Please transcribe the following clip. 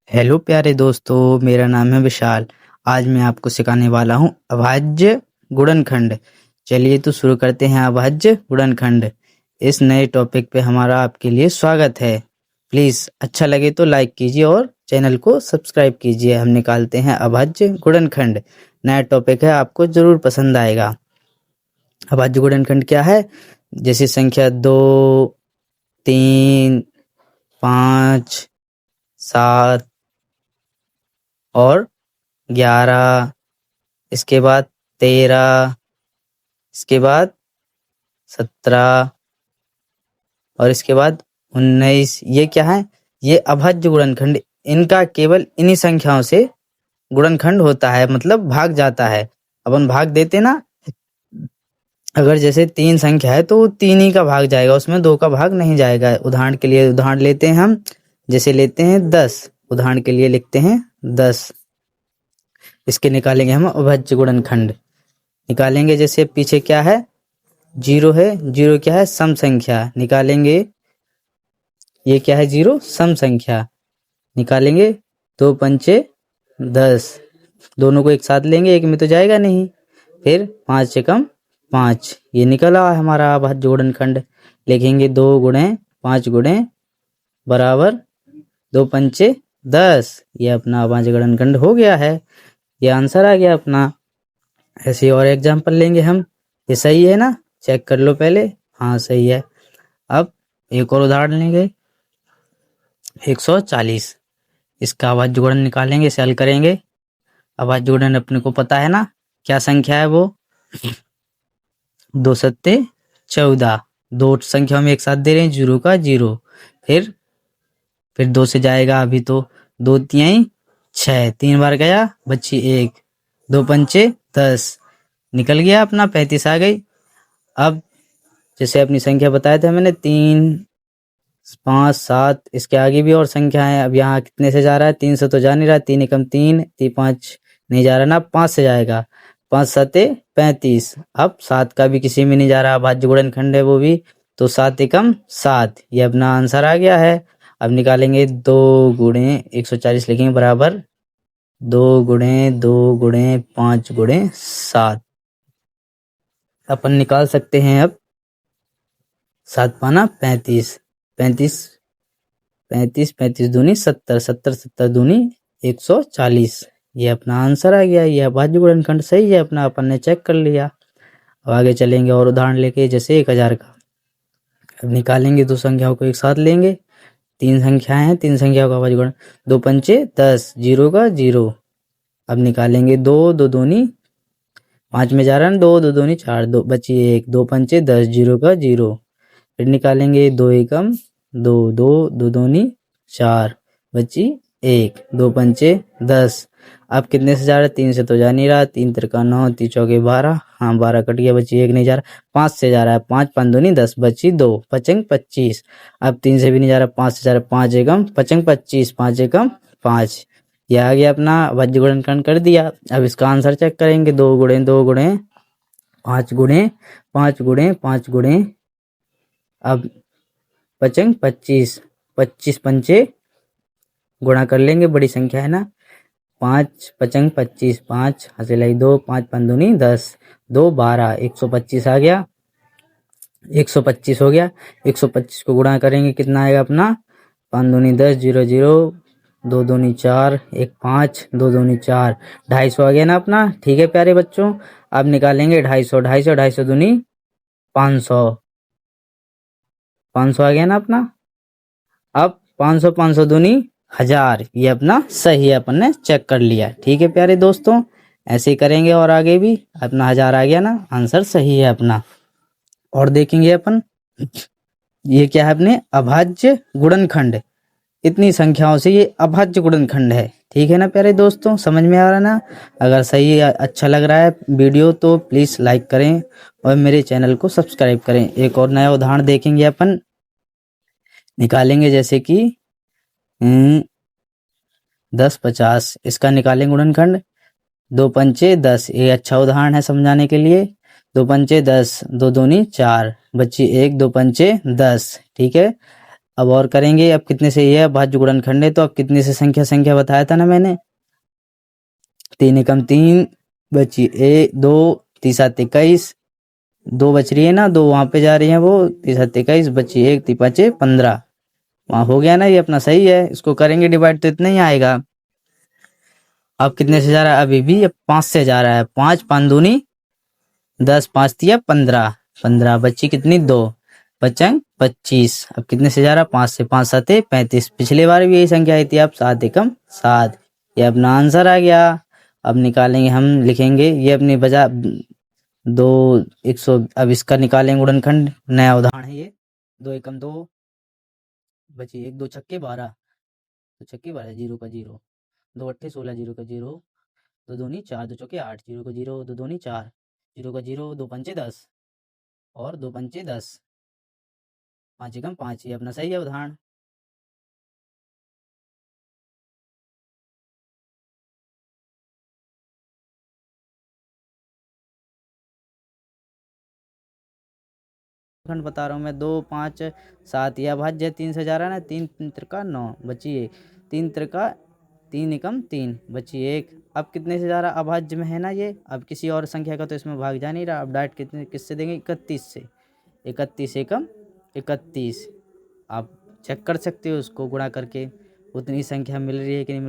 Hello प्यारे दोस्तों, मेरा नाम है विशाल। आज मैं आपको सिखाने वाला हूँ अभाज्य गुणनखंड। चलिए तो शुरू करते हैं अभाज्य गुणनखंड। इस नए टॉपिक पे हमारा आपके लिए स्वागत है। प्लीज़ अच्छा लगे तो लाइक कीजिए और चैनल को सब्सक्राइब कीजिए। हम निकालते हैं अभाज्य गुणनखंड। नया टॉपिक है, आपको ज़रूर पसंद आएगा। अभाज्य गुणनखंड क्या है? जैसे संख्या 2, 3, 5, 7 और 11, इसके बाद 13, इसके बाद 17 और इसके बाद 19। ये क्या है? ये अभाज्य गुणनखंड। इनका केवल इन्हीं संख्याओं से गुणनखंड होता है, मतलब भाग जाता है। अपन भाग देते ना, अगर जैसे 3 संख्या है तो 3 ही का भाग जाएगा, उसमें 2 का भाग नहीं जाएगा। उदाहरण के लिए उदाहरण लेते हैं हम, जैसे लेते हैं 10। उदाहरण के लिए लिखते हैं 10। इसके निकालेंगे हम अभाज्य गुणनखंड। निकालेंगे जैसे पीछे क्या है? 0 है। 0 क्या है? सम संख्या। निकालेंगे ये क्या है? 0 सम संख्या। निकालेंगे 2 पंचे 10। दोनों को एक साथ लेंगे, एक में तो जाएगा नहीं। फिर 5 से कम 5। ये निकला हमारा अभाज्य गुणनखंड। लिखेंगे 2 गुणे 5 गुणे बराबर 2 पंचे 10। ये अपना अभाज्य गुणनखंड हो गया है। ये आंसर आ गया अपना। ऐसे और एग्जाम्पल लेंगे हम। ये सही है ना? चेक कर लो पहले। हाँ सही है। अब एक और उदाहरण लेंगे 140। इसका अभाज्य गुणन निकालेंगे, इसे हल करेंगे। अभाज्य गुणन अपने को पता है ना, क्या संख्या है वो? 2 सत्ते 14। 2 संख्या में एक साथ दे रहे हैं, 0 का 0। फिर 2 से जाएगा अभी तो 2 तिहाई 6। 3 बार गया, बची 1। 2 पंचे 10। निकल गया अपना 35 आ गई। अब जैसे अपनी संख्या बताया था मैंने 3, 5, 7, इसके आगे भी और संख्या है। अब यहाँ कितने से जा रहा है? 3 से तो जा नहीं रहा। 3 एकम 3, 5 नहीं जा रहा ना, 5 से जाएगा। 5 सते 35। अब 7 का भी किसी में नहीं जा रहा, अभाज्य गुणनखंड है वो भी, तो 7 एकम 7। ये अपना आंसर आ गया है। अब निकालेंगे 2 गुणे 140, लिखेंगे बराबर 2 गुणे 2 गुणे 5 गुणे 7। अपन निकाल सकते हैं अब 7 पाना 35। 35 35 35 दूनी 70। 70 70 दूनी 140। ये अपना आंसर आ गया। ये अभाज्य गुणनखंड सही है अपना, अपन ने चेक कर लिया। अब आगे चलेंगे और उदाहरण लेके, जैसे 1000 का। अब निकालेंगे 2 संख्याओं को एक साथ लेंगे। 3 संख्याएं हैं, 3 संख्याओं का अभाज्य गुणन। 2 पंचे 10, 0 का 0। अब निकालेंगे 2 2 दूनी 5 में जा रहा है, 2 2 दूनी 4, 2 बची 1। 2 पंचे 10, 0 का 0। फिर निकालेंगे 2 एकम 2, 2 2 दूनी 4, बची 1। 2 पंचे 10। अब कितने से जा रहा है? 3 से तो जा नहीं रहा। 3 तिरका 9, 3 चौके 12। हाँ 12 कट गया, बची 1 नहीं जा रहा। 5 से जा रहा है, 5 5 दूनी 10, बची 2। 5 25। अब 3 से भी नहीं जा रहा, 5 से जा रहा है। 5 एकम 5 25, 5 एकम 5। ये आ गया अपना अभाज्य गुणनखंड कर दिया। अब इसका आंसर चेक करेंगे। 2 गुणे 2 गुणे 5 गुणे 5 गुणे 5 गुणे, अब 5 25। 25 पंचे गुणा कर लेंगे, बड़ी संख्या है ना। 5 5 25, 5 हंसे लाई 2, 5 5 दूनी 10, 2 12, 125 आ गया। 125 हो गया। 125 को गुणा करेंगे, कितना आएगा अपना? 5 दूनी 10, 0 0, 2 दूनी 4, 1 5, 2 दूनी 4, 250 आ गया ना अपना। ठीक है प्यारे बच्चों, अब निकालेंगे 250। 250 250 दूनी 500। 500 आ गया ना अपना। अब 500 500 दूनी 1000। ये अपना सही है, अपन ने चेक कर लिया। ठीक है प्यारे दोस्तों, ऐसे ही करेंगे और आगे भी। अपना 1000 आ गया ना, आंसर सही है अपना। और देखेंगे अपन, ये क्या है? अपने अभाज्य गुणनखंड। इतनी संख्याओं से ये अभाज्य गुणनखंड है। ठीक है ना प्यारे दोस्तों, समझ में आ रहा ना? अगर सही अच्छा लग रहा है वीडियो तो प्लीज़ लाइक करें और मेरे चैनल को सब्सक्राइब करें। एक और नया उदाहरण देखेंगे अपन। निकालेंगे जैसे कि 10 50। इसका निकालेंगे गुणनखंड। 2 पंचे 10। ये अच्छा उदाहरण है समझाने के लिए। 2 पंचे 10, 2 दूनी 4, बची 1। 2 पंचे 10। ठीक है। अब और करेंगे। अब कितने से ये अभाज्य गुणनखंड है, तो अब कितने से संख्या बताया था ना मैंने, 3 एकम 3 बची 2, 3 7 21, 2 बच रही है ना, 2 वहां पे जा रही है, वो 3 7 21 बची 1, 3 5 15, वहां हो गया ना, ये अपना सही है। इसको करेंगे डिवाइड तो इतना ही आएगा। अब कितने से जा रहा है, अभी भी 5 से जा रहा है, 5 5 दूनी 10, 5 तिया 15, 15 बची कितनी 2, बचंग 25। अब कितने से जा रहा है, 5 से, 5 7 35। पिछले बार भी यही संख्या आई थी। अब 7 एकम 7, ये अपना आंसर आ गया। अब निकालेंगे हम, लिखेंगे ये अपनी बजा 2 100। अब इसका निकालेंगे गुणनखंड, नया उदाहरण है ये। 2 एकम 2 बची 1, 2 छक्के 12, 2 छक्के 12, 0 का 0, 2 अट्ठे 16, 0 का 0, 2 दूनी 4, 2 चौके 8, 0 का 0, 2 दूनी 4, 0 का 0, 2 पंचे 10 और 2 पंचे 10, 5 एकम 5। ये अपना सही है उदाहरण। खंड बता रहा हूँ मैं, 2 5 7, यह अभाज्य 3 से जा रहा है ना, 3 त्रिका 9 बची 1, 3 त्रिका 3 एकम 3 बची 1। अब कितने से जा रहा, अभाज्य में है ना ये, अब किसी और संख्या का तो इसमें भाग जा नहीं रहा। अब डायरेक्ट कितने किससे देंगे, 31 से, 31 एकम 31। आप चेक कर सकते हो उसको गुणा करके, उतनी संख्या मिल रही है कि नहीं मिल